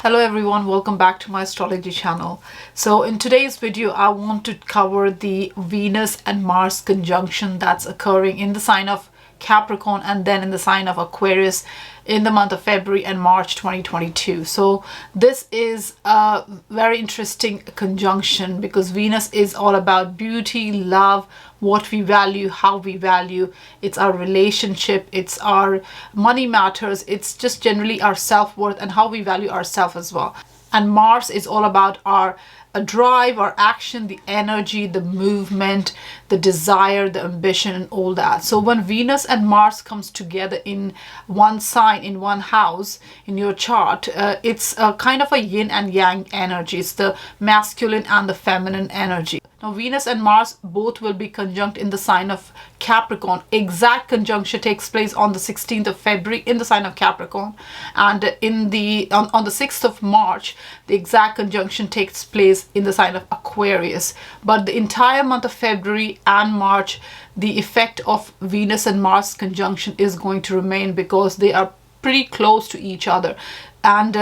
Hello everyone, welcome back to my astrology channel. So in today's video I want to cover the Venus and Mars conjunction that's occurring in the sign of Capricorn and then in the sign of Aquarius in the month of February and March 2022. So this is a very interesting conjunction because Venus is all about beauty, love, what we value, how we value. It's our relationship, it's our money matters, it's just generally our self-worth and how we value ourselves as well. And Mars is all about our drive, our action, the energy, the movement, the desire, the ambition, and all that. So when Venus and Mars comes together in one sign, in one house in your chart, it's a kind of a yin and yang energy. It's the masculine and the feminine energy. Now Venus and Mars both will be conjunct in the sign of Capricorn. Exact conjunction takes place on the 16th of February in the sign of Capricorn, and on the 6th of March the exact conjunction takes place in the sign of Aquarius. But the entire month of February and March, the effect of Venus and Mars conjunction is going to remain because they are pretty close to each other, and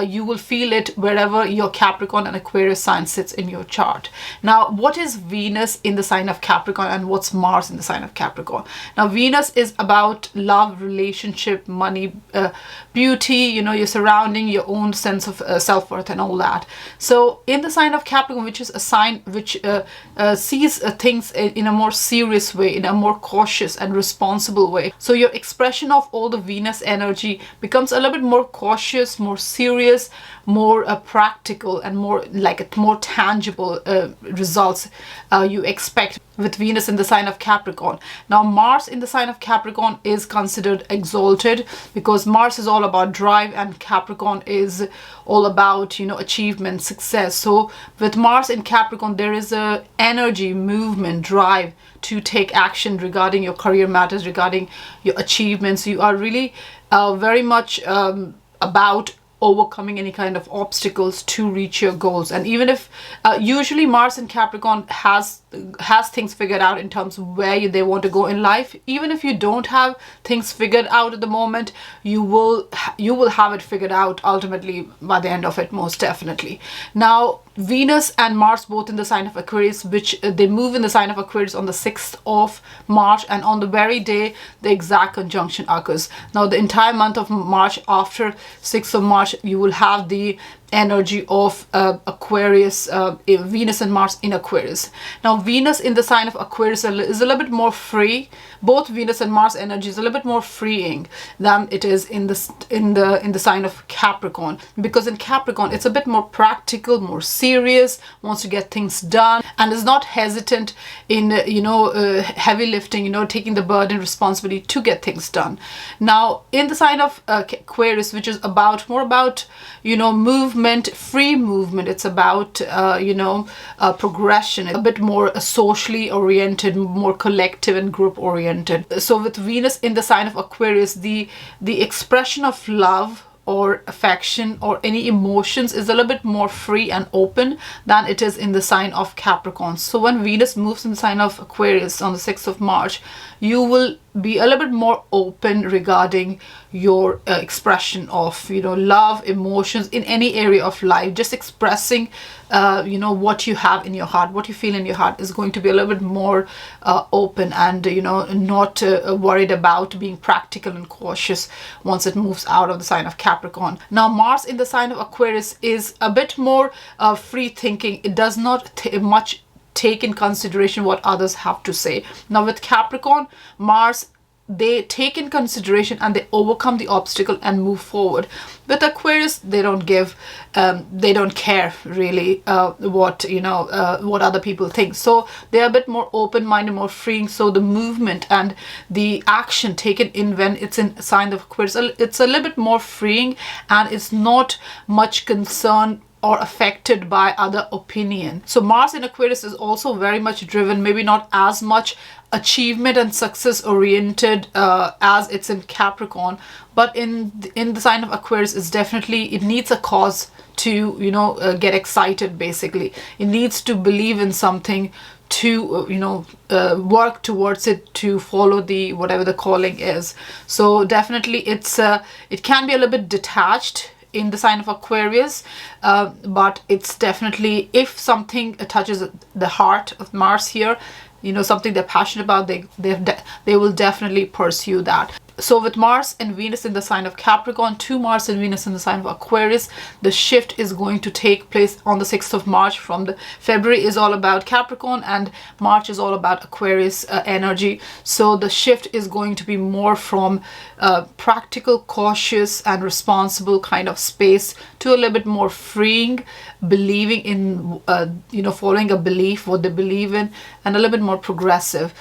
you will feel it wherever your Capricorn and Aquarius sign sits in your chart. Now, what is Venus in the sign of Capricorn and what's Mars in the sign of Capricorn? Now, Venus is about love, relationship, money, beauty, your surrounding, your own sense of self-worth and all that. So in the sign of Capricorn, which is a sign which sees things in a more serious way, in a more cautious and responsible way. So your expression of all the Venus energy becomes a little bit more cautious, more serious, more practical, and more tangible results you expect with Venus in the sign of Capricorn. Now Mars in the sign of Capricorn is considered exalted because Mars is all about drive and Capricorn is all about achievement, success. So with Mars in Capricorn there is a energy, movement, drive to take action regarding your career matters, regarding your achievements. You are really very much about overcoming any kind of obstacles to reach your goals. And even if usually Mars in Capricorn has things figured out in terms of where they want to go in life, even if you don't have things figured out at the moment, you will have it figured out ultimately by the end of it, most definitely. Now Venus and Mars both in the sign of Aquarius, which they move in the sign of Aquarius on the 6th of March, and on the very day the exact conjunction occurs. Now the entire month of March after 6th of March you will have the energy of Aquarius, Venus and Mars in Aquarius. Now Venus in the sign of Aquarius is a little bit more free. Both Venus and Mars energy is a little bit more freeing than it is in the sign of Capricorn, because in Capricorn it's a bit more practical, more serious, wants to get things done, and is not hesitant in heavy lifting, taking the burden, responsibility to get things done. Now in the sign of Aquarius, which is more about movement, free movement, it's about progression, a bit more socially oriented, more collective and group oriented. So with Venus in the sign of Aquarius, the expression of love or affection or any emotions is a little bit more free and open than it is in the sign of Capricorn. So when Venus moves in the sign of Aquarius on the 6th of March, you will be a little bit more open regarding your expression of love, emotions in any area of life. Just expressing what you have in your heart, what you feel in your heart is going to be a little bit more open and not worried about being practical and cautious once it moves out of the sign of Capricorn. Now Mars in the sign of Aquarius is a bit more free thinking. It does not much take in consideration what others have to say. Now with Capricorn, Mars, they take in consideration and they overcome the obstacle and move forward. With Aquarius, they don't care really what other people think. So they're a bit more open-minded, more freeing. So the movement and the action taken in when it's in sign of Aquarius, it's a little bit more freeing, and it's not much concern or affected by other opinion. So Mars in Aquarius is also very much driven, maybe not as much achievement and success oriented as it's in Capricorn, but in the sign of Aquarius is definitely, it needs a cause to get excited. Basically it needs to believe in something, to work towards it, to follow the whatever the calling is. So definitely it can be a little bit detached in the sign of Aquarius, but it's definitely, if something touches the heart of Mars here, you know, something they're passionate about, they will definitely pursue that. So with Mars and Venus in the sign of Capricorn, to Mars and Venus in the sign of Aquarius, the shift is going to take place on the 6th of March. From the February is all about Capricorn and March is all about Aquarius energy. So the shift is going to be more from practical, cautious and responsible kind of space to a little bit more freeing, believing in, you know, following a belief, what they believe in, and a little bit more progressive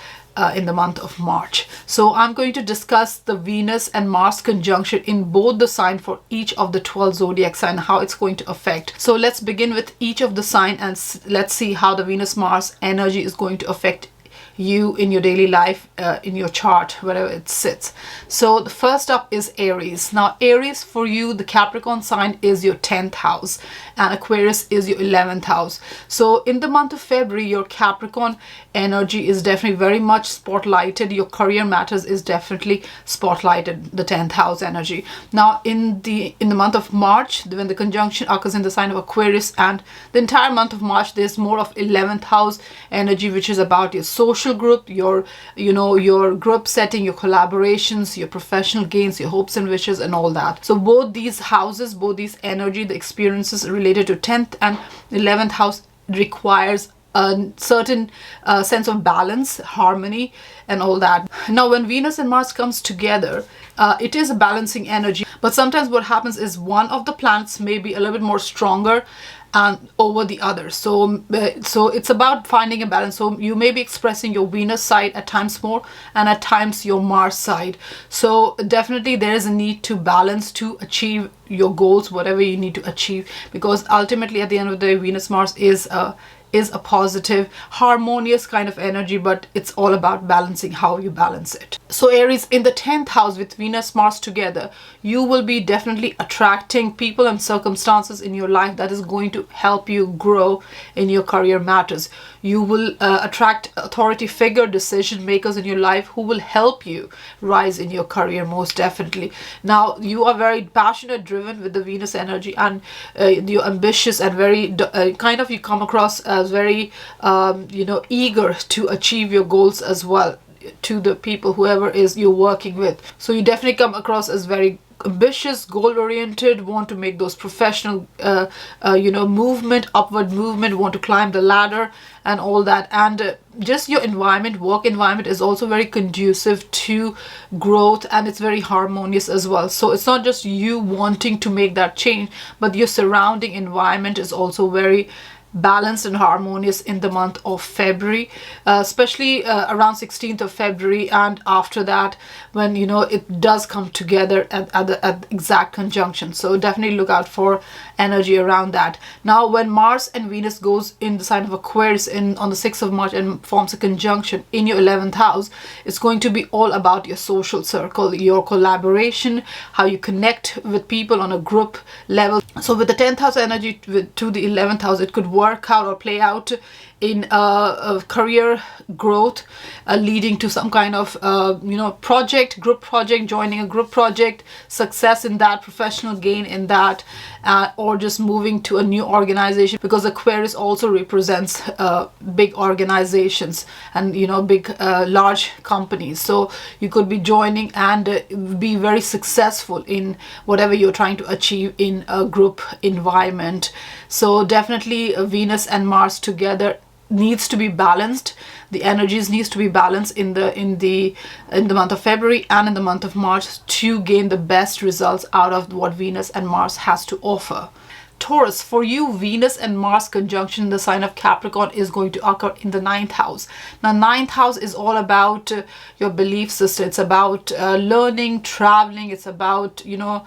in the month of March. So I'm going to discuss the Venus and Mars conjunction in both the sign for each of the 12 zodiac sign, how it's going to affect. So let's begin with each of the sign and let's see how the Venus Mars energy is going to affect you in your daily life, in your chart, wherever it sits. So the first up is Aries. Now Aries, for you, the Capricorn sign is your 10th house and Aquarius is your 11th house. So in the month of February, your Capricorn energy is definitely very much spotlighted. Your career matters is definitely spotlighted, the 10th house energy. Now in the month of March, when the conjunction occurs in the sign of Aquarius, and the entire month of March, there's more of 11th house energy, which is about your social group, your, you know, your group setting, your collaborations, your professional gains, your hopes and wishes and all that. So both these houses, both these energy, the experiences related to 10th and 11th house requires a certain sense of balance, harmony and all that. Now when Venus and Mars comes together, it is a balancing energy, but sometimes what happens is one of the planets may be a little bit more stronger and over the other. So it's about finding a balance. So you may be expressing your Venus side at times more and at times your Mars side. So definitely there is a need to balance to achieve your goals, whatever you need to achieve, because ultimately at the end of the day, Venus Mars is a positive, harmonious kind of energy, but it's all about balancing how you balance it. So Aries, in the 10th house with Venus Mars together, you will be definitely attracting people and circumstances in your life that is going to help you grow in your career matters. You will attract authority figure, decision makers in your life who will help you rise in your career, most definitely. Now you are very passionate, driven with the Venus energy, and you're ambitious and very kind of, you come across as very you know, eager to achieve your goals as well to the people, whoever is you're working with. So you definitely come across as very ambitious, goal oriented, want to make those professional you know, movement, upward movement, want to climb the ladder and all that. And just your environment, work environment is also very conducive to growth and it's very harmonious as well. So it's not just you wanting to make that change, but your surrounding environment is also very balanced and harmonious in the month of February, especially around 16th of February and after that, when, you know, it does come together at the exact conjunction. So definitely look out for energy around that. Now when Mars and Venus goes in the sign of Aquarius on the 6th of March and forms a conjunction in your 11th house, it's going to be all about your social circle, your collaboration, how you connect with people on a group level. So with the 10th house energy to the 11th house, it could work out or play out in a career growth, leading to some kind of you know, project, group project, joining a group project, success in that, professional gain in that, or just moving to a new organization, because Aquarius also represents big organizations and, you know, big large companies. So you could be joining and be very successful in whatever you're trying to achieve in a group environment. So definitely Venus and Mars together needs to be balanced. The energies needs to be balanced in the month of February and in the month of March to gain the best results out of what Venus and Mars has to offer. Taurus, for you, Venus and Mars conjunction in the sign of Capricorn is going to occur in the 9th house. Now 9th house is all about your belief system. It's about learning, traveling. It's about, you know,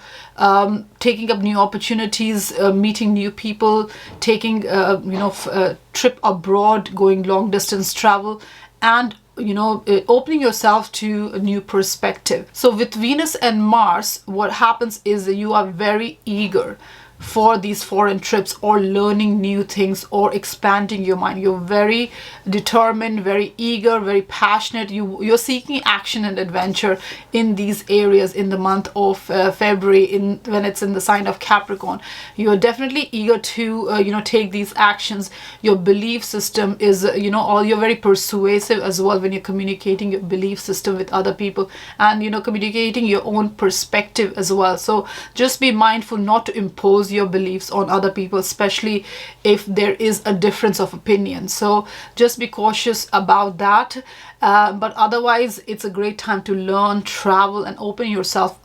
taking up new opportunities, meeting new people, taking you know, trip abroad, going long distance travel, and, you know, opening yourself to a new perspective. So with Venus and Mars, what happens is that you are very eager for these foreign trips or learning new things or expanding your mind. You're very determined, very eager, very passionate. You're seeking action and adventure in these areas in the month of February, when it's in the sign of Capricorn. You're definitely eager to take these actions. Your belief system is you're very persuasive as well when you're communicating your belief system with other people, and communicating your own perspective as well. So just be mindful not to impose your beliefs on other people, especially if there is a difference of opinion. So just be cautious about that. But otherwise, it's a great time to learn, travel, and open yourself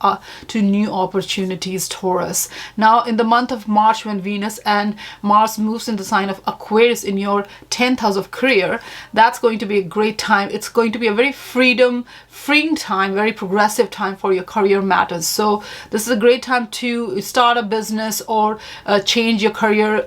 to new opportunities, Taurus. Now, in the month of March, when Venus and Mars moves in the sign of Aquarius in your 10th house of career, that's going to be a great time. It's going to be a very freeing time, very progressive time for your career matters. So this is a great time to start a business or change your career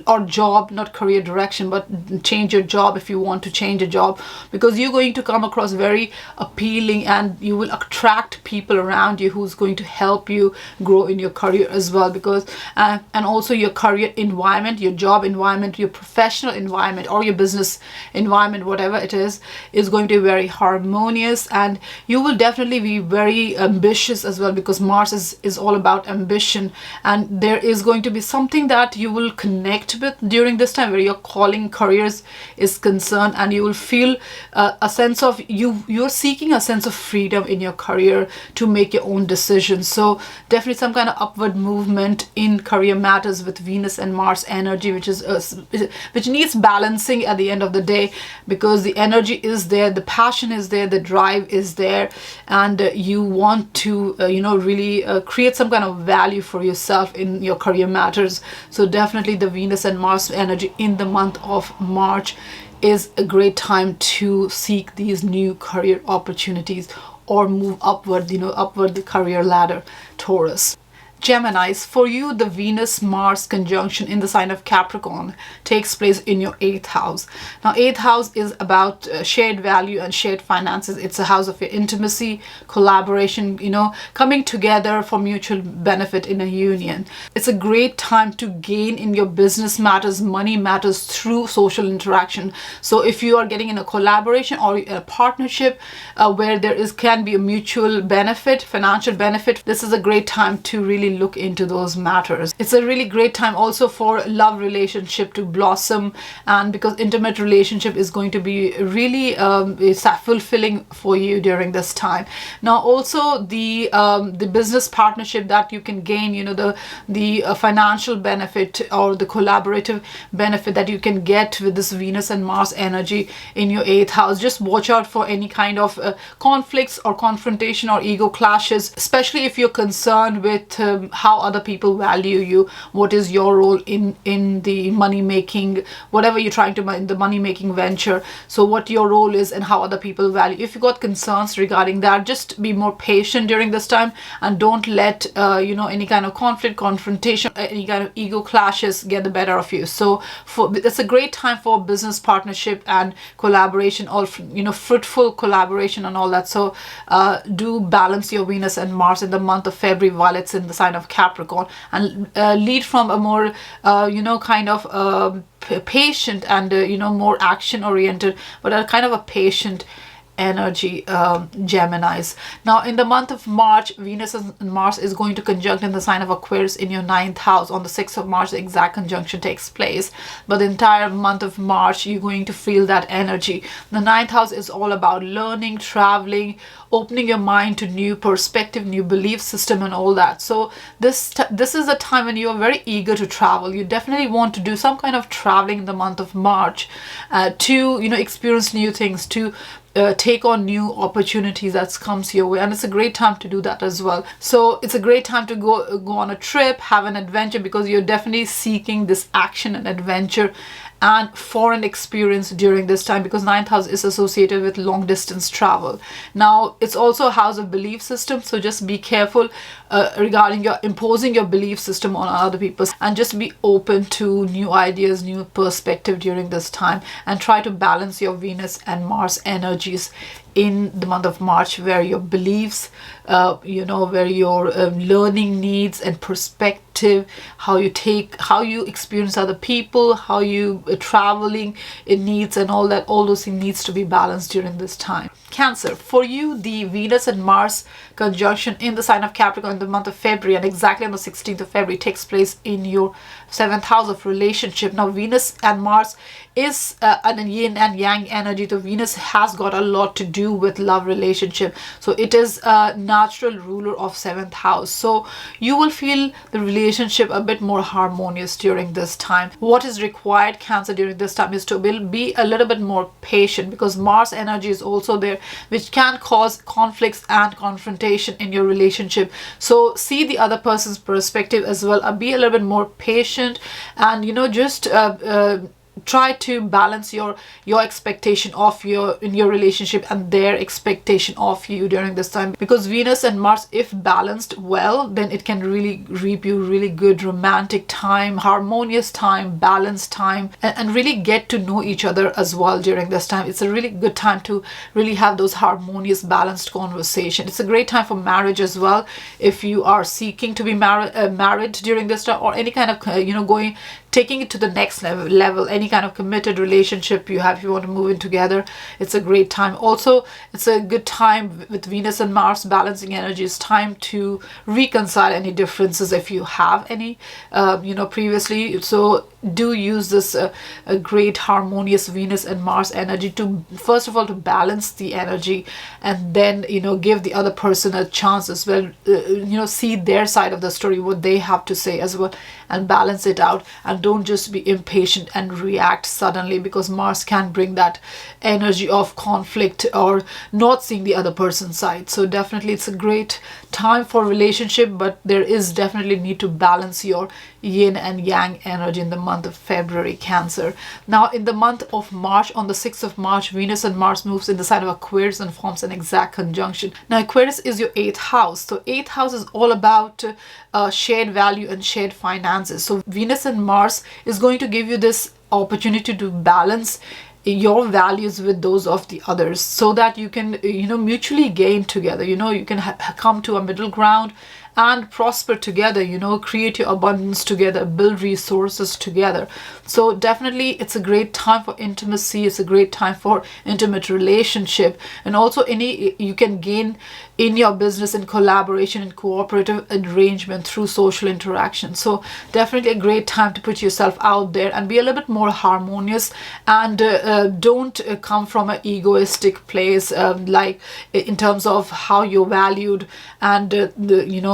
or job, not career direction, but change your job if you want to change a job, because you're going to come across very appealing and you will attract people around you who's going to help you grow in your career as well. Because and also your career environment, your job environment, your professional environment, or your business environment, whatever it is going to be very harmonious, and you will definitely be very ambitious as well, because Mars is all about ambition, and there is going to be something that you will connect with during this time where your calling careers is concerned, and you will feel a sense of you're seeking a sense of freedom in your career to make your own decisions. So definitely some kind of upward movement in career matters with Venus and Mars energy, which needs balancing at the end of the day, because the energy is there, the passion is there, the drive is there, and you want to really create some kind of value for yourself in your career matters. So definitely the Venus and Mars energy in the month of March is a great time to seek these new career opportunities or move upward the career ladder, Taurus. Geminis, for you, the Venus-Mars conjunction in the sign of Capricorn takes place in your 8th house. Now, 8th house is about shared value and shared finances. It's a house of your intimacy, collaboration, coming together for mutual benefit in a union. It's a great time to gain in your business matters, money matters through social interaction. So if you are getting in a collaboration or a partnership where can be a mutual benefit, financial benefit, this is a great time to really look into those matters. It's a really great time also for love relationship to blossom, and because intimate relationship is going to be really fulfilling for you during this time. Now also the business partnership that you can gain, the financial benefit or the collaborative benefit that you can get with this Venus and Mars energy in your 8th house. Just watch out for any kind of conflicts or confrontation or ego clashes, especially if you're concerned with how other people value you, what is your role in the money making, whatever you're trying to in the money making venture. So what your role is and how other people value. If you got concerns regarding that, just be more patient during this time and don't let any kind of conflict, confrontation, any kind of ego clashes get the better of you. So it's a great time for business partnership and collaboration, or fruitful collaboration and all that. So do balance your Venus and Mars in the month of February while it's in the sign of Capricorn, and lead from a more patient and more action oriented, but a kind of a patient energy, Geminis. Now in the month of March, Venus and Mars is going to conjunct in the sign of Aquarius in your 9th house. On the 6th of March, the exact conjunction takes place, but the entire month of March you're going to feel that energy. The 9th house is all about learning, traveling, opening your mind to new perspective, new belief system and all that. So this is a time when you are very eager to travel. You definitely want to do some kind of traveling in the month of March to experience new things, to take on new opportunities that comes your way, and it's a great time to do that as well. So it's a great time to go on a trip, have an adventure, because you're definitely seeking this action and adventure and foreign experience during this time, because ninth house is associated with long distance travel. Now it's also a house of belief system, so just be careful regarding your imposing your belief system on other people, and just be open to new ideas, new perspective during this time, and try to balance your Venus and Mars energies in the month of March, where your beliefs, where your learning needs and perspective, how you experience other people, how you traveling, it needs, and all those things needs to be balanced during this time. Cancer, for you, the Venus and Mars conjunction in the sign of Capricorn in the month of February, and exactly on the 16th of February, takes place in your 7th house of relationship. Now Venus and Mars is an yin and yang energy. So Venus has got a lot to do with love relationship, so it is a natural ruler of 7th house. So you will feel the relationship a bit more harmonious during this time. What is required, Cancer, during this time is to be a little bit more patient, because Mars energy is also there, which can cause conflicts and confrontation in your relationship. So see the other person's perspective as well, be a little bit more patient, and just try to balance your expectation of in your relationship and their expectation of you during this time, because Venus and Mars, if balanced well, then it can really reap you really good romantic time, harmonious time, balanced time, and really get to know each other as well during this time. It's a really good time to really have those harmonious, balanced conversation. It's a great time for marriage as well, if you are seeking to be married during this time, or any kind of taking it to the next level, any kind of committed relationship you have, if you want to move in together, it's a great time. Also, it's a good time with Venus and Mars balancing energy. It's time to reconcile any differences if you have any, previously. So do use this a great harmonious Venus and Mars energy to, first of all, to balance the energy, and then give the other person a chance as well, see their side of the story, what they have to say as well, and balance it out. And don't just be impatient and react suddenly, because Mars can bring that energy of conflict or not seeing the other person's side. So definitely it's a great time for relationship, but there is definitely need to balance your yin and yang energy in the month of February, Cancer. Now in the month of March, on the 6th of March, Venus and Mars moves in the sign of Aquarius and forms an exact conjunction. Now Aquarius is your 8th house. So 8th house is all about shared value and shared finances. So Venus and Mars is going to give you this opportunity to balance your values with those of the others, so that you can mutually gain together. You can come to a middle ground and prosper together, create your abundance together, build resources together. So definitely it's a great time for intimacy. It's a great time for intimate relationship, and also you can gain in your business in collaboration and cooperative arrangement through social interaction. So definitely a great time to put yourself out there and be a little bit more harmonious, and don't come from an egoistic place, like in terms of how you're valued, and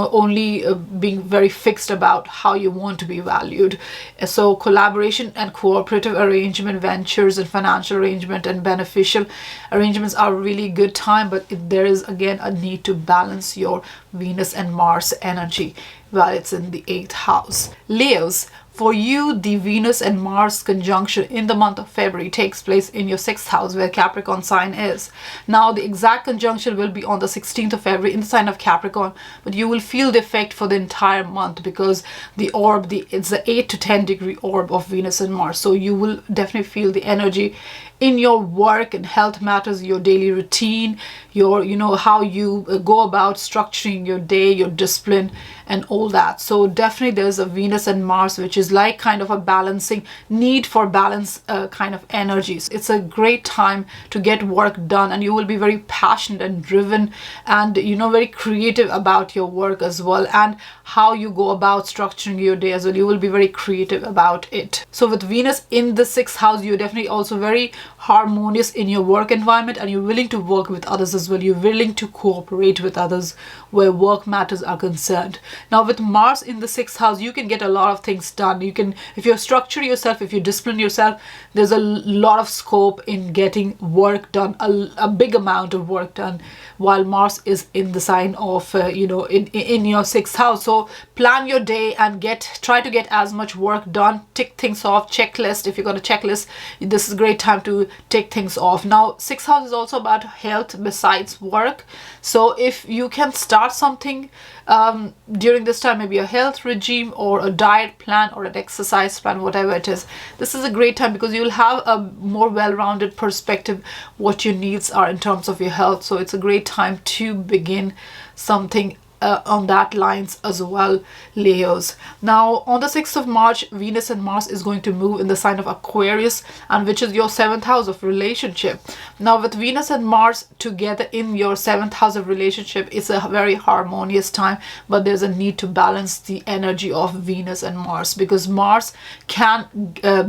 only being very fixed about how you want to be valued. So collaboration and cooperative arrangement, ventures and financial arrangement and beneficial arrangements are really good time, but there is again a need to balance your Venus and Mars energy while it's in the 8th house. Leos, for you, the Venus and Mars conjunction in the month of February takes place in your 6th house, where Capricorn sign is. Now, the exact conjunction will be on the 16th of February in the sign of Capricorn, but you will feel the effect for the entire month, because the orb, it's the 8 to 10 degree orb of Venus and Mars. So you will definitely feel the energy in your work and health matters, your daily routine, your how you go about structuring your day, your discipline and all that. So definitely there's a Venus and Mars, which is like kind of a balancing need for balance kind of energies. It's a great time to get work done, and you will be very passionate and driven, and very creative about your work as well, and how you go about structuring your day as well. You will be very creative about it. So with Venus in the 6th house, you're definitely also very harmonious in your work environment, and you're willing to work with others as well. You're willing to cooperate with others where work matters are concerned. Now with Mars in the 6th house, you can get a lot of things done. You can, if you structure yourself, if you discipline yourself, there's a lot of scope in getting work done, a big amount of work done, while Mars is in the sign of in your 6th house. So plan your day and try to get as much work done. Tick things off. Checklist. If you've got a checklist, this is a great time to tick things off. Now 6th house is also about health besides work. So if you can start something during this time, maybe a health regime or a diet plan or an exercise plan, whatever it is, this is a great time because you'll have a more well-rounded perspective what your needs are in terms of your health. So it's a great time to begin something on that lines as well, Leos. Now on the 6th of March, Venus and Mars is going to move in the sign of Aquarius, and which is your 7th house of relationship. Now with Venus and Mars together in your 7th house of relationship, it's a very harmonious time, but there's a need to balance the energy of Venus and Mars, because Mars can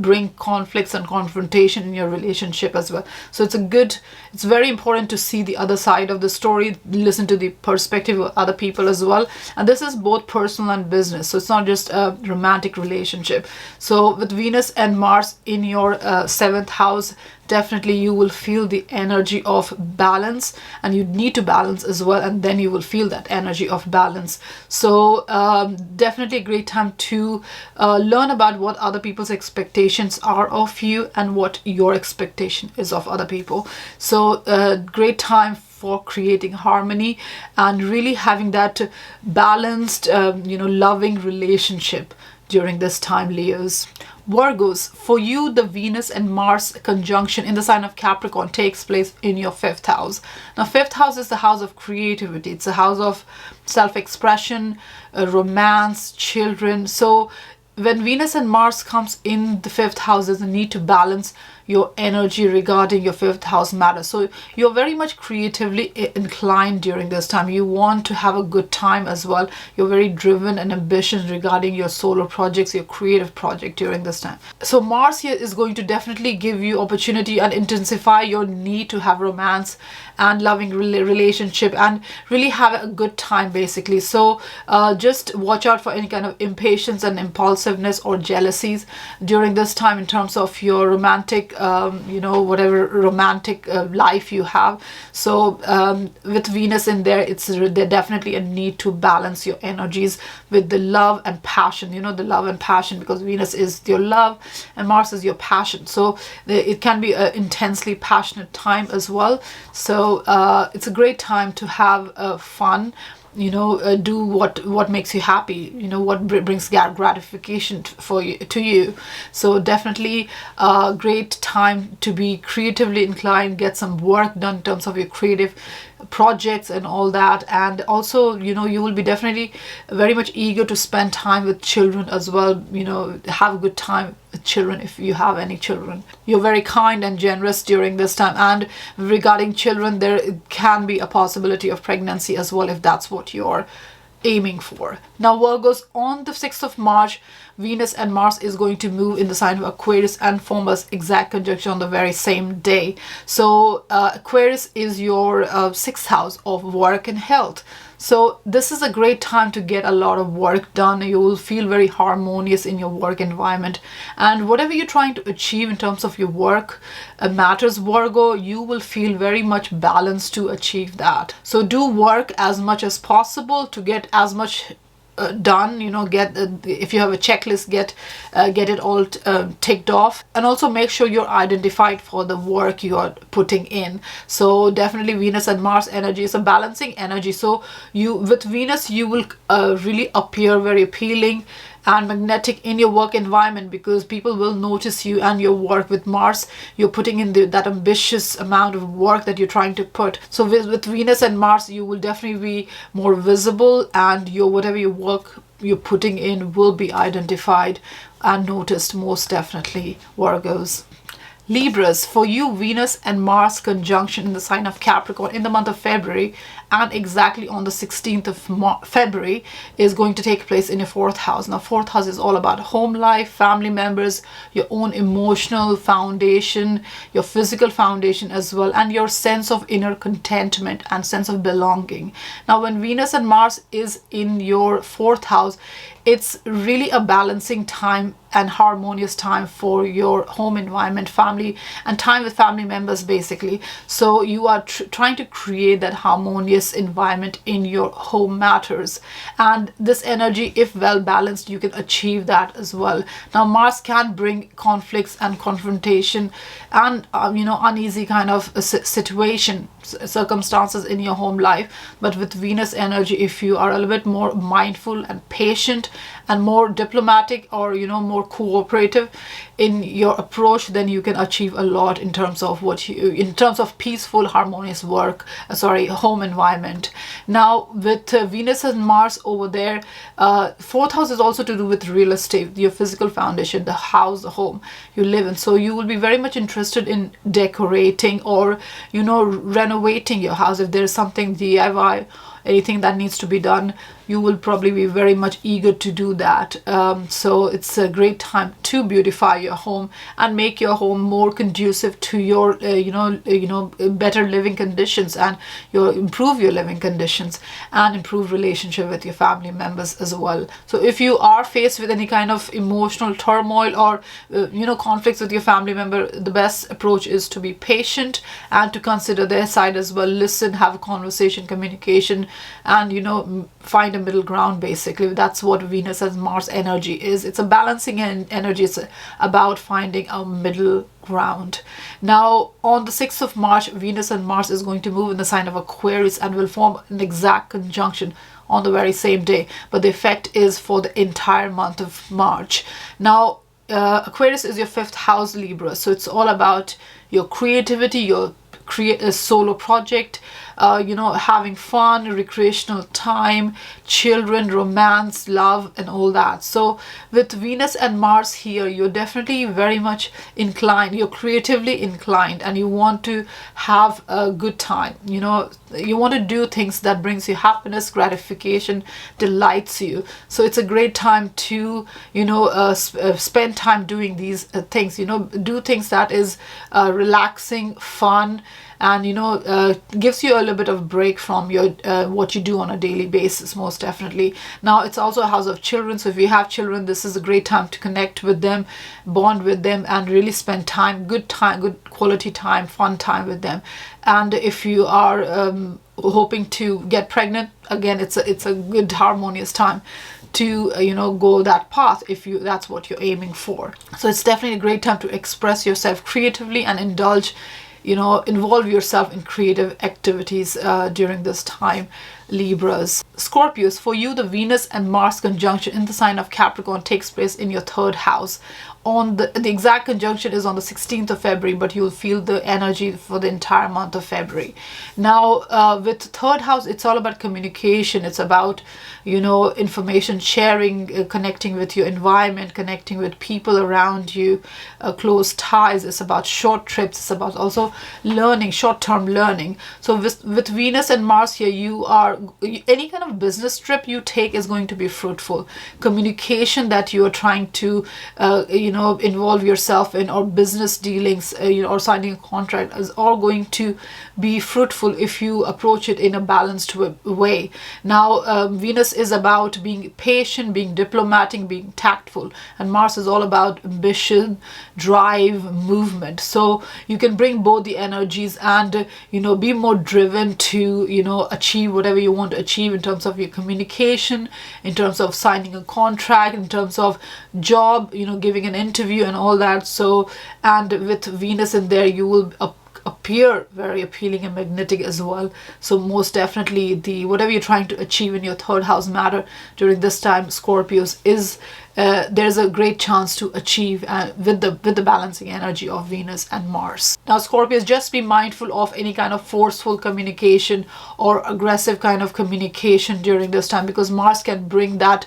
bring conflicts and confrontation in your relationship as well. So it's very important to see the other side of the story, listen to the perspective of other people as well, and this is both personal and business, so it's not just a romantic relationship. So with Venus and Mars in your 7th house, definitely you will feel the energy of balance, and you need to balance as well, and then you will feel that energy of balance. So definitely a great time to learn about what other people's expectations are of you and what your expectation is of other people. So great time for creating harmony and really having that balanced loving relationship during this time, Leos. Virgos, for you, the Venus and Mars conjunction in the sign of Capricorn takes place in your 5th house. Now 5th house is the house of creativity. It's a house of self-expression, romance, children. So when Venus and Mars comes in the 5th house, there's a need to balance your energy regarding your 5th house matter. So you're very much creatively inclined during this time. You want to have a good time as well. You're very driven and ambitious regarding your solo projects, your creative project during this time. So Mars here is going to definitely give you opportunity and intensify your need to have romance and loving relationship and really have a good time basically. So just watch out for any kind of impatience and impulsiveness or jealousies during this time in terms of your romantic whatever romantic life you have. So with Venus in there, there's definitely a need to balance your energies with the love and passion, the love and passion, because Venus is your love and Mars is your passion. So it can be an intensely passionate time as well. So it's a great time to have fun, do what makes you happy, what brings gratification to you. So definitely a great time to be creatively inclined, get some work done in terms of your creative projects and all that. And also you will be definitely very much eager to spend time with children as well, have a good time with children if you have any children. You're very kind and generous during this time, and regarding children, there can be a possibility of pregnancy as well if that's what you're aiming for. Now Virgos, on the 6th of March, Venus and Mars is going to move in the sign of Aquarius and form an exact conjunction on the very same day. So Aquarius is your 6th house of work and health. So this is a great time to get a lot of work done. You will feel very harmonious in your work environment, and whatever you're trying to achieve in terms of your work matters, Virgo, you will feel very much balanced to achieve that. So do work as much as possible to get as much done, if you have a checklist, get it all ticked off, and also make sure you're identified for the work you are putting in. So definitely Venus and Mars energy is a balancing energy. So with Venus you will really appear very appealing and magnetic in your work environment, because people will notice you and your work. With Mars, you're putting in that ambitious amount of work that you're trying to put. So with Venus and Mars, you will definitely be more visible, and whatever your work you're putting in will be identified and noticed, most definitely, Virgos. Libras, for you, Venus and Mars conjunction in the sign of Capricorn in the month of February, and exactly on the 16th of February is going to take place in your fourth house. Now, fourth house is all about home life, family members, your own emotional foundation, your physical foundation as well, and your sense of inner contentment and sense of belonging. Now, when Venus and Mars is in your fourth house, it's really a balancing time and harmonious time for your home environment, family, and time with family members, basically. So you are trying to create that harmonious environment in your home matters, and this energy, if well balanced, you can achieve that as well. Now, Mars can bring conflicts and confrontation and uneasy kind of circumstances in your home life, but with Venus energy, if you are a little bit more mindful and patient and more diplomatic, or more cooperative in your approach, then you can achieve a lot in terms of peaceful, harmonious home environment. Now, with Venus and Mars over there, fourth house is also to do with real estate, your physical foundation, the house, the home you live in. So you will be very much interested in decorating or renovating your house. If there's something DIY, anything that needs to be done, you will probably be very much eager to do that. So it's a great time to beautify your home and make your home more conducive to your better living conditions, and improve your living conditions and improve relationship with your family members as well. So if you are faced with any kind of emotional turmoil or conflicts with your family member, the best approach is to be patient and to consider their side as well. Listen, have a conversation, communication, and find a middle ground. Basically, that's what Venus and Mars energy is. It's a balancing energy. It's about finding a middle ground. Now, on the 6th of March, Venus and Mars is going to move in the sign of Aquarius and will form an exact conjunction on the very same day, but the effect is for the entire month of March. Now, Aquarius is your fifth house, Libra, so it's all about your creativity, your create a solo project, having fun, recreational time, children, romance, love, and all that. So with Venus and Mars here, you're definitely very much inclined, you're creatively inclined, and you want to have a good time. You want to do things that brings you happiness, gratification, delights you. So it's a great time to spend time doing these things. Do things that is relaxing, fun, and gives you a little bit of break from your what you do on a daily basis, most definitely. Now, it's also a house of children, so if you have children, this is a great time to connect with them, bond with them, and really spend good quality time, fun time with them. And if you are hoping to get pregnant, again, it's a good harmonious time to go that path if that's what you're aiming for. So it's definitely a great time to express yourself creatively and involve yourself in creative activities during this time, Libras. Scorpios, for you, the Venus and Mars conjunction in the sign of Capricorn takes place in your third house. On the exact conjunction is on the 16th of February, but you'll feel the energy for the entire month of February. Now, with third house, it's all about communication. It's about information sharing, connecting with your environment, connecting with people around you, close ties. It's about short trips. It's about also learning, short-term learning. So with Venus and Mars here, any kind of business trip you take is going to be fruitful. Communication that you are trying to involve yourself in, or business dealings, or signing a contract, is all going to be fruitful if you approach it in a balanced way. Now, Venus is about being patient, being diplomatic, being tactful, and Mars is all about ambition, drive, movement. So you can bring both the energies and be more driven to achieve whatever you want to achieve in terms of your communication, in terms of signing a contract, in terms of job, giving an interview and all that. So, and with Venus in there, you will appear very appealing and magnetic as well. So most definitely whatever you're trying to achieve in your third house matter during this time, Scorpios, is there's a great chance to achieve with the balancing energy of Venus and Mars. Now, Scorpios, just be mindful of any kind of forceful communication or aggressive kind of communication during this time, because Mars can bring that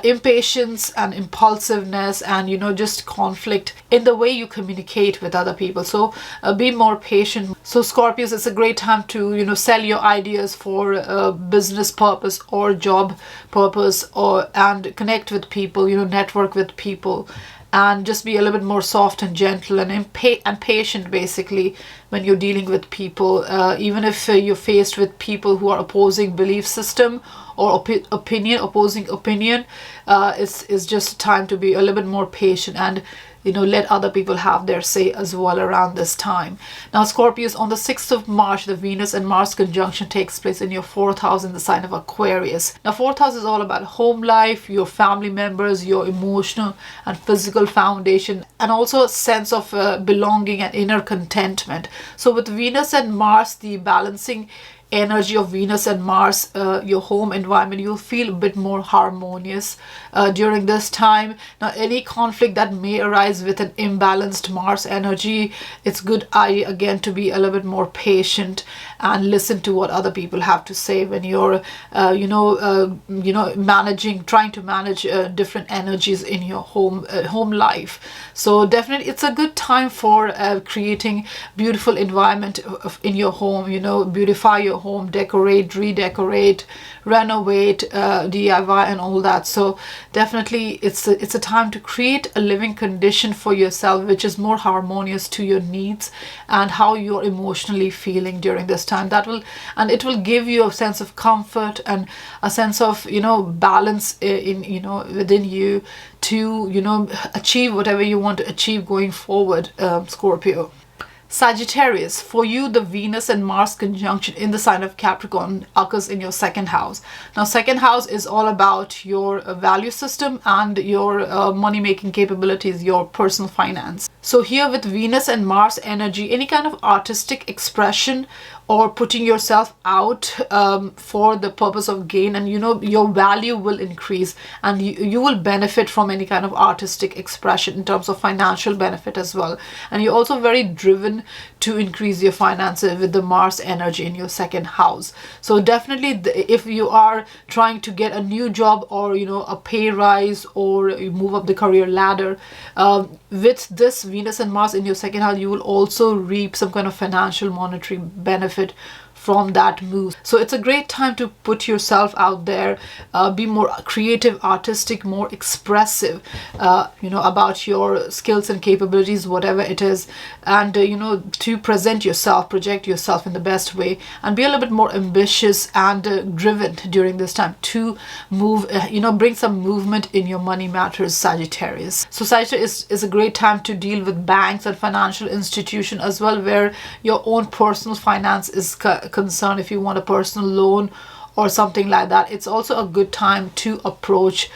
impatience and impulsiveness, and just conflict in the way you communicate with other people. So be more patient. So Scorpios, it's a great time to sell your ideas for business purpose or job purpose, and connect with people, network with people, and just be a little bit more soft and gentle and patient, basically, when you're dealing with people. Even if you're faced with people who are opposing belief system or opposing opinion, it's just time to be a little bit more patient and let other people have their say as well around this time. Now, Scorpios, on the 6th of March, the Venus and Mars conjunction takes place in your 4th house in the sign of Aquarius. Now, 4th house is all about home life, your family members, your emotional and physical foundation, and also a sense of belonging and inner contentment. So with Venus and Mars, the balancing energy of Venus and Mars, your home environment, you'll feel a bit more harmonious during this time. Now, any conflict that may arise with an imbalanced Mars energy, it's good idea again to be a little bit more patient and listen to what other people have to say when you're trying to manage different energies in your home life. So definitely it's a good time for creating beautiful environment in your home, beautify your home, decorate, redecorate, renovate, DIY and all that. So definitely it's a time to create a living condition for yourself which is more harmonious to your needs and how you're emotionally feeling during this time. It will give you a sense of comfort and a sense of balance within you to achieve whatever you want to achieve going forward, Scorpio. Sagittarius, for you, the Venus and Mars conjunction in the sign of Capricorn occurs in your 2nd house. Now, 2nd house is all about your value system and your money-making capabilities, your personal finance. So here with Venus and Mars energy, any kind of artistic expression or putting yourself out for the purpose of gain, and your value will increase, and you will benefit from any kind of artistic expression in terms of financial benefit as well. And you're also very driven to increase your finances with the Mars energy in your 2nd house. So definitely if you are trying to get a new job or a pay rise or you move up the career ladder, with this Venus and Mars in your 2nd house, you will also reap some kind of financial monetary benefit from that move. So it's a great time to put yourself out there, be more creative, artistic, more expressive, about your skills and capabilities, whatever it is, and to present yourself, project yourself in the best way, and be a little bit more ambitious and driven during this time to move, bring some movement in your money matters, Sagittarius. So Sagittarius is a great time to deal with banks and financial institution as well, where your own personal finance is concerned. If you want a personal loan or something like that, it's also a good time to approach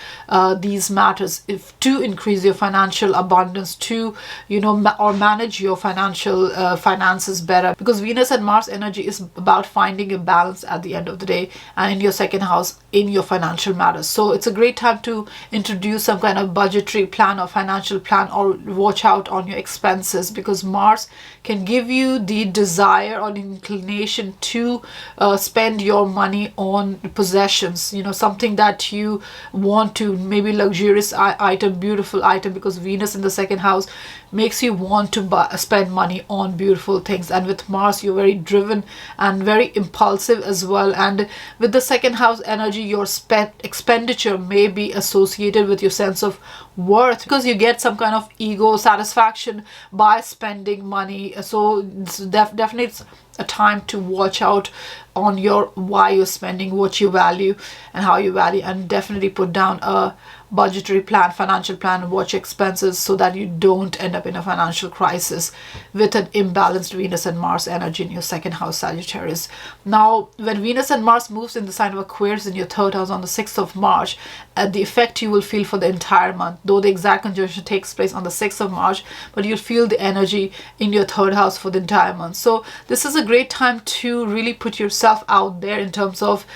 these matters to increase your financial abundance, to or manage your finances better, because Venus and Mars energy is about finding a balance at the end of the day, and in your 2nd house in your financial matters. So it's a great time to introduce some kind of budgetary plan or financial plan, or watch out on your expenses, because Mars can give you the desire or inclination to spend your money on possessions, something that you want to, maybe luxurious item, beautiful item, because Venus in the 2nd house makes you want to spend money on beautiful things. And with Mars, you're very driven and very impulsive as well. And with the 2nd house energy, your expenditure may be associated with your sense of worth, because you get some kind of ego satisfaction by spending money. So it's definitely it's a time to watch out on why you're spending, what you value and how you value, and definitely put down a budgetary plan, financial plan, watch expenses, so that you don't end up in a financial crisis with an imbalanced Venus and Mars energy in your 2nd house, Sagittarius. Now, when Venus and Mars moves in the sign of Aquarius in your 3rd house on the 6th of March, the effect you will feel for the entire month, though the exact conjunction takes place on the 6th of March, but you'll feel the energy in your 3rd house for the entire month. So this is a great time to really put yourself out there in terms of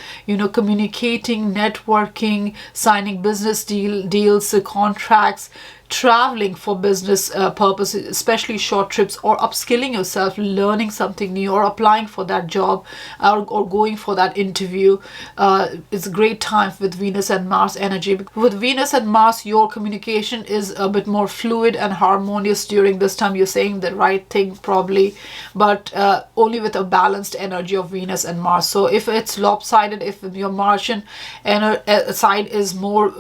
communicating, networking, signing business deals, contracts, traveling for business purposes, especially short trips, or upskilling yourself, learning something new, or applying for that job, or going for that interview. It's a great time with Venus and Mars energy. With Venus and Mars, your communication is a bit more fluid and harmonious during this time. You're saying the right thing probably, but only with a balanced energy of Venus and Mars. So if it's lopsided, if your Martian side is more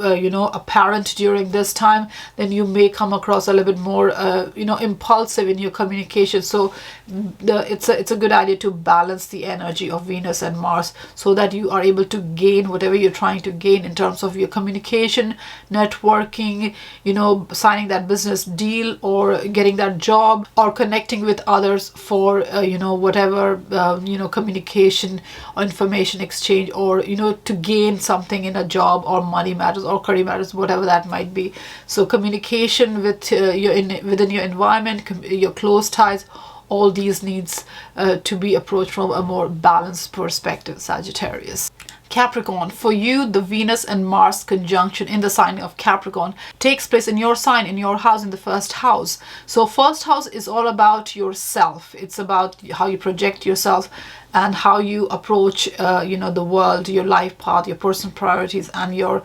apparent during this time, then you may come across a little bit more impulsive in your communication. So it's a good idea to balance the energy of Venus and Mars, so that you are able to gain whatever you're trying to gain in terms of your communication, networking, signing that business deal, or getting that job, or connecting with others for whatever communication or information exchange, or to gain something in a job, or money matters, or career matters, whatever that might be. So communication with within your environment, your close ties, all these needs to be approached from a more balanced perspective, Sagittarius. Capricorn, for you, the Venus and Mars conjunction in the sign of Capricorn takes place in your sign, in your house, in the first house. So first house is all about yourself. It's about how you project yourself and how you approach the world, your life path, your personal priorities, and your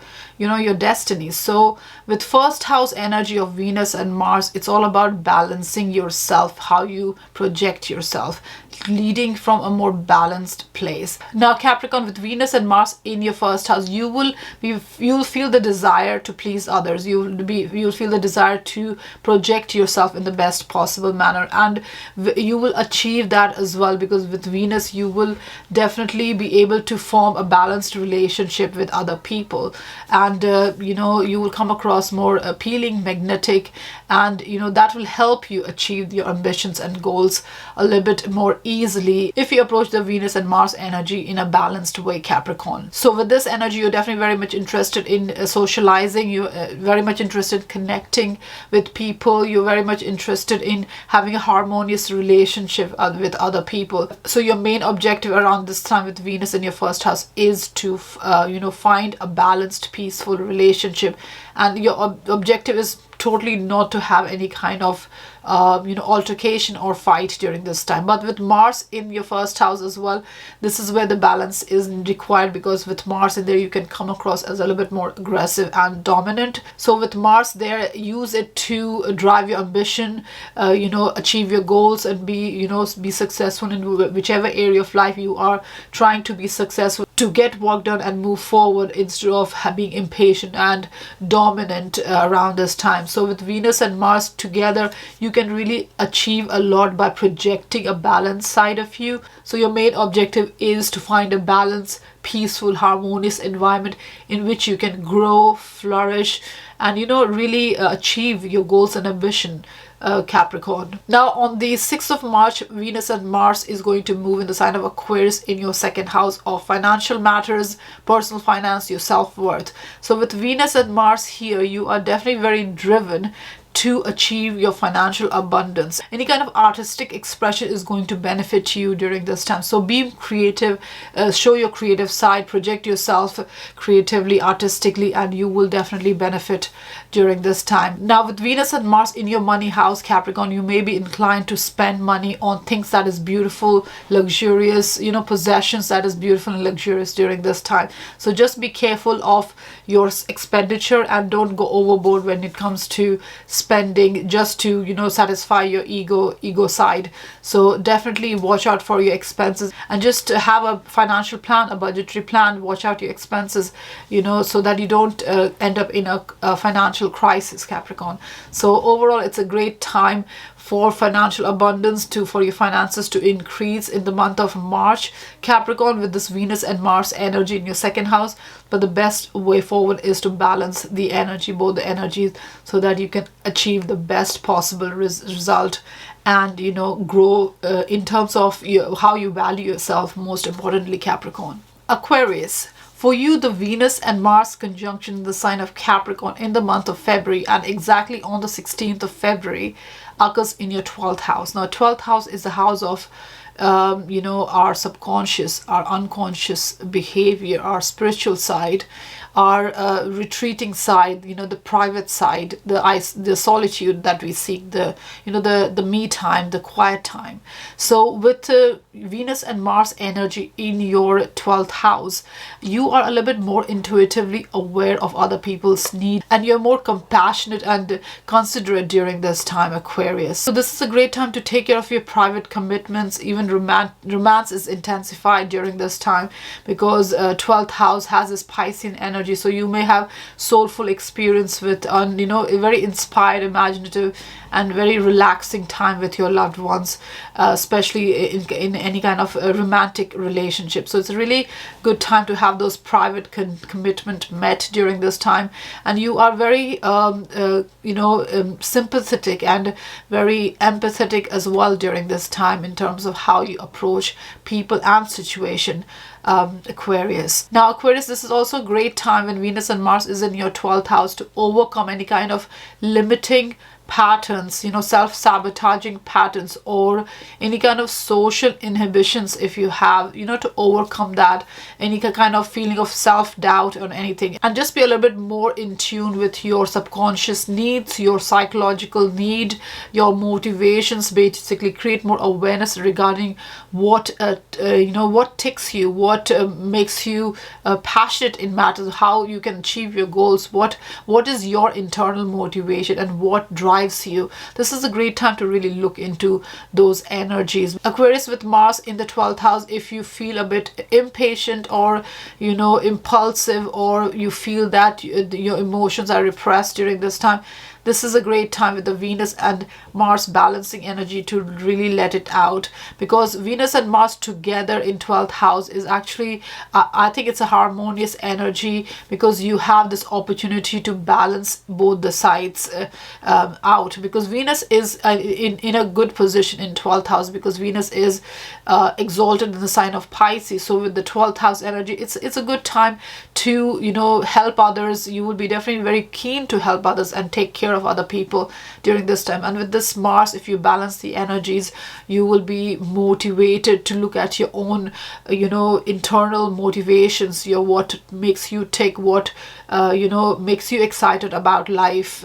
destiny. So with first house energy of Venus and Mars, it's all about balancing yourself, how you project yourself, leading from a more balanced place. Now Capricorn, with Venus and Mars in your first house, you'll feel the desire to please others. You'll feel the desire to project yourself in the best possible manner, and you will achieve that as well, because with Venus you will definitely be able to form a balanced relationship with other people, and you will come across more appealing, magnetic, and that will help you achieve your ambitions and goals a little bit more easily if you approach the Venus and Mars energy in a balanced way, Capricorn. So with this energy, you're definitely very much interested in socializing. You're very much interested in connecting with people. You're very much interested in having a harmonious relationship with other people. So your main objective around this time with Venus in your first house is to find a balanced, peaceful relationship, and your objective is totally not to have any kind of altercation or fight during this time. But with Mars in your first house as well, this is where the balance is required, because with Mars in there, you can come across as a little bit more aggressive and dominant. So with Mars there, use it to drive your ambition, achieve your goals, and be successful in whichever area of life you are trying to be successful, to get work done and move forward, instead of being impatient and dominant around this time. So with Venus and Mars together, you can really achieve a lot by projecting a balanced side of you. So your main objective is to find a balanced, peaceful, harmonious environment in which you can grow, flourish, and really achieve your goals and ambition, Capricorn. Now on the 6th of March, Venus and Mars is going to move in the sign of Aquarius in your second house of financial matters, personal finance, your self-worth. So with Venus and Mars here, you are definitely very driven to achieve your financial abundance. Any kind of artistic expression is going to benefit you during this time. So be creative, show your creative side, project yourself creatively, artistically, and you will definitely benefit during this time. Now with Venus and Mars in your money house, Capricorn, you may be inclined to spend money on things that is beautiful, luxurious, possessions that is beautiful and luxurious during this time. So just be careful of your expenditure and don't go overboard when it comes to spending just to satisfy your ego side. So definitely watch out for your expenses, and just have a financial plan, a budgetary plan. Watch out your expenses, so that you don't end up in a financial crisis, Capricorn. So overall, it's a great time for financial abundance, for your finances to increase in the month of March, Capricorn, with this Venus and Mars energy in your second house. But the best way forward is to balance the energy, both the energies, so that you can achieve the best possible result, and grow in terms of how you value yourself, most importantly, Capricorn. Aquarius, for you, the Venus and Mars conjunction in the sign of Capricorn in the month of February, and exactly on the 16th of February, occurs in your 12th house. Now 12th house is the house of our subconscious, our unconscious behavior, our spiritual side, our retreating side, the private side, the solitude that we seek, the me time, the quiet time. So with Venus and Mars energy in your 12th house, you are a little bit more intuitively aware of other people's needs, and you're more compassionate and considerate during this time, Aquarius. So this is a great time to take care of your private commitments. Even romance is intensified during this time, because 12th house has this Piscean energy. So you may have soulful experience with a very inspired, imaginative and very relaxing time with your loved ones, especially in any kind of romantic relationship. So it's a really good time to have those private commitment met during this time, and you are very sympathetic and very empathetic as well during this time in terms of how you approach people and situation, Aquarius. Now Aquarius, this is also a great time when Venus and Mars is in your 12th house to overcome any kind of limiting patterns, self-sabotaging patterns, or any kind of social inhibitions. If you have, to overcome that, any kind of feeling of self-doubt or anything, and just be a little bit more in tune with your subconscious needs, your psychological need, your motivations. Basically create more awareness regarding what what ticks you, what makes you passionate in matters, how you can achieve your goals, what is your internal motivation, and what drives you. This is a great time to really look into those energies. Aquarius with Mars in the 12th house, if you feel a bit impatient or impulsive, or you feel that your emotions are repressed during this time, this is a great time with the Venus and Mars balancing energy to really let it out, because Venus and Mars together in 12th house is actually, I think it's a harmonious energy, because you have this opportunity to balance both the sides out, because Venus is in a good position in 12th house, because Venus is exalted in the sign of Pisces. So with the 12th house energy, it's a good time to help others. You will be definitely very keen to help others and take care of other people during this time. And with this Mars, if you balance the energies, you will be motivated to look at your own internal motivations, what makes you tick, what makes you excited about life,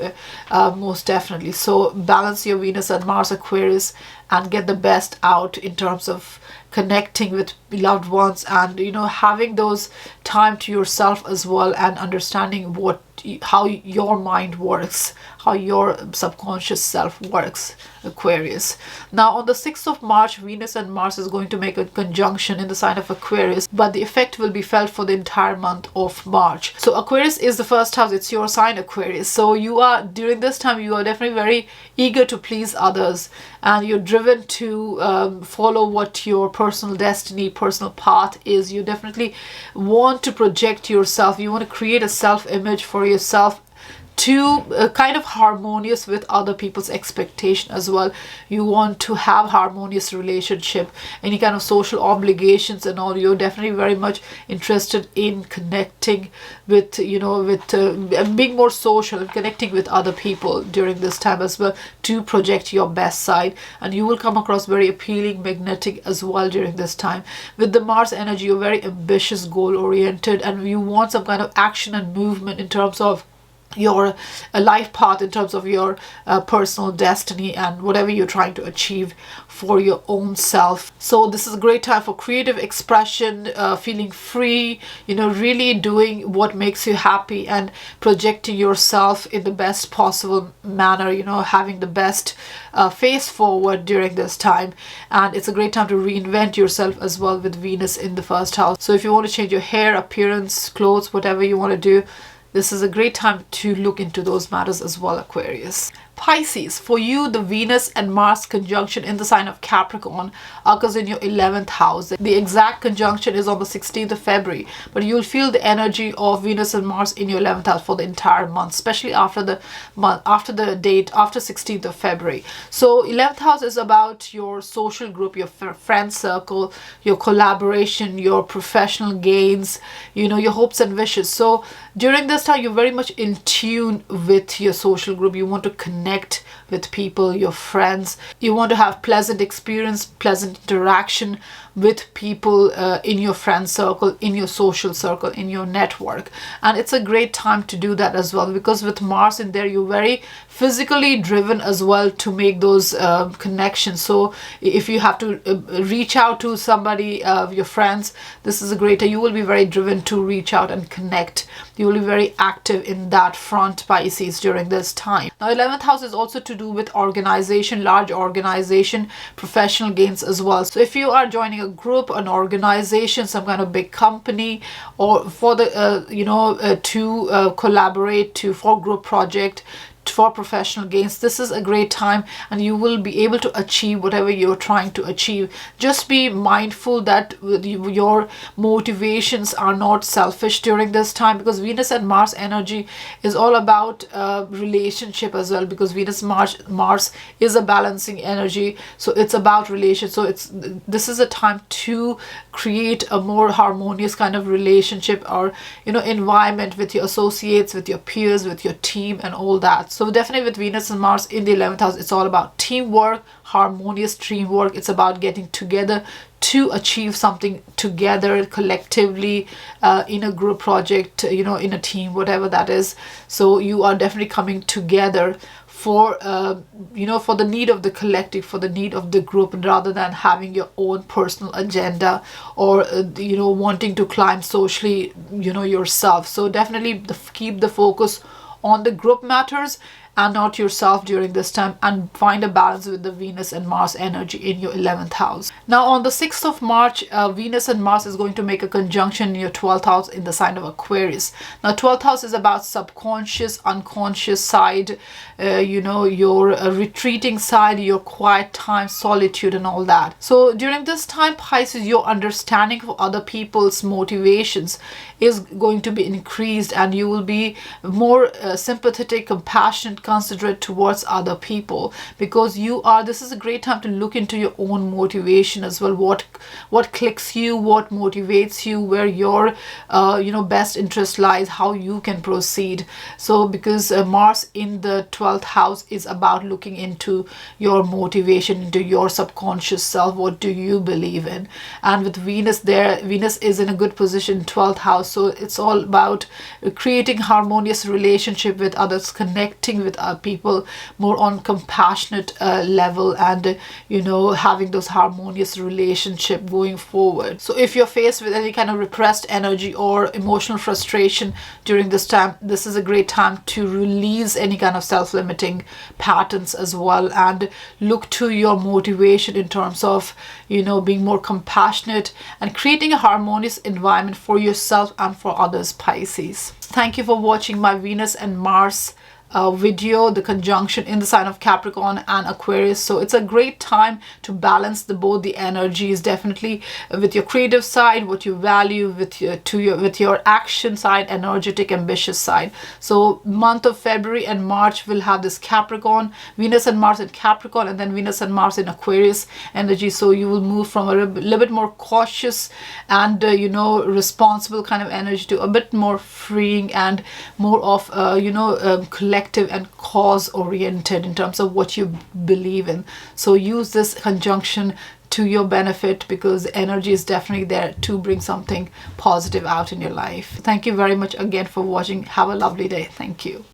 most definitely. So balance your Venus and Mars, Aquarius, and get the best out in terms of connecting with loved ones, and having those time to yourself as well, and understanding how your mind works, how your subconscious self works, Aquarius. Now on the 6th of March, Venus and Mars is going to make a conjunction in the sign of Aquarius, but the effect will be felt for the entire month of March. So Aquarius is the first house, it's your sign, Aquarius. So during this time you are definitely very eager to please others, and you're driven to follow what your personal destiny, personal path is. You definitely want to project yourself, you want to create a self-image for yourself to kind of harmonious with other people's expectation as well. You want to have harmonious relationship, any kind of social obligations and all. You're definitely very much interested in connecting with being more social and connecting with other people during this time as well, to project your best side. And you will come across very appealing, magnetic as well during this time. With the Mars energy, you're very ambitious, goal oriented, and you want some kind of action and movement in terms of your life path, in terms of your personal destiny and whatever you're trying to achieve for your own self. So this is a great time for creative expression, feeling free, really doing what makes you happy and projecting yourself in the best possible manner, having the best face forward during this time. And it's a great time to reinvent yourself as well with Venus in the first house. So if you want to change your hair, appearance, clothes, whatever you want to do, this is a great time to look into those matters as well, Aquarius. Pisces, for you, the Venus and Mars conjunction in the sign of Capricorn occurs in your 11th house. The exact conjunction is on the 16th of February, but you'll feel the energy of Venus and Mars in your 11th house for the entire month, especially after the 16th of February. So 11th house is about your social group, your friend circle, your collaboration, your professional gains, your hopes and wishes. So during this time, you're very much in tune with your social group. You want to connect connect with people, your friends. You want to have pleasant experience, pleasant interaction with people in your friend circle, in your social circle, in your network. And it's a great time to do that as well, because with Mars in there, you're very physically driven as well to make those connections. So if you have to reach out to somebody, your friends, this is a great time. You will be very driven to reach out and connect. You will be very active in that front, Pisces, during this time. Now 11th house is also to do with organization, large organization, professional gains as well. So if you are joining a group, an organization, some kind of big company, or for the to collaborate for group project, for professional gains, this is a great time, and you will be able to achieve whatever you're trying to achieve. Just be mindful that your motivations are not selfish during this time, because Venus and Mars energy is all about relationship as well, because Mars is a balancing energy, so it's about relation. So this is a time to create a more harmonious kind of relationship, or environment with your associates, with your peers, with your team, and all that. So definitely with Venus and Mars in the 11th house, it's all about teamwork, harmonious teamwork. It's about getting together to achieve something together collectively, in a group project, in a team, whatever that is. So you are definitely coming together for for the need of the collective, for the need of the group, rather than having your own personal agenda, or wanting to climb socially yourself. So definitely keep the focus on the group matters and not yourself during this time, and find a balance with the Venus and Mars energy in your 11th house. Now on the 6th of March, Venus and Mars is going to make a conjunction in your 12th house in the sign of Aquarius. Now 12th house is about subconscious, unconscious side, your retreating side, your quiet time, solitude, and all that. So during this time, Pisces, your understanding of other people's motivations is going to be increased, and you will be more sympathetic, compassionate, considerate towards other people, because this is a great time to look into your own motivation as well. What clicks you, what motivates you, where your best interest lies, how you can proceed. So because Mars in the 12th house is about looking into your motivation, into your subconscious self. What do you believe in? And with Venus there, Venus is in a good position, 12th house, so it's all about creating harmonious relationship with others, connecting with people more on compassionate level, and having those harmonious relationship going forward. So if you're faced with any kind of repressed energy or emotional frustration during this time, this is a great time to release any kind of self-limiting patterns as well, and look to your motivation in terms of being more compassionate and creating a harmonious environment for yourself and for others, Pisces. Thank you for watching my Venus and Mars video, the conjunction in the sign of Capricorn and Aquarius. So it's a great time to balance both the energies, definitely with your creative side, what you value, with your action side, energetic, ambitious side. So month of February and March will have this Capricorn, Venus and Mars in Capricorn, and then Venus and Mars in Aquarius energy. So you will move from a little bit more cautious and responsible kind of energy to a bit more freeing and more of collective and cause oriented in terms of what you believe in. So use this conjunction to your benefit, because energy is definitely there to bring something positive out in your life. Thank you very much again for watching. Have a lovely day. Thank you.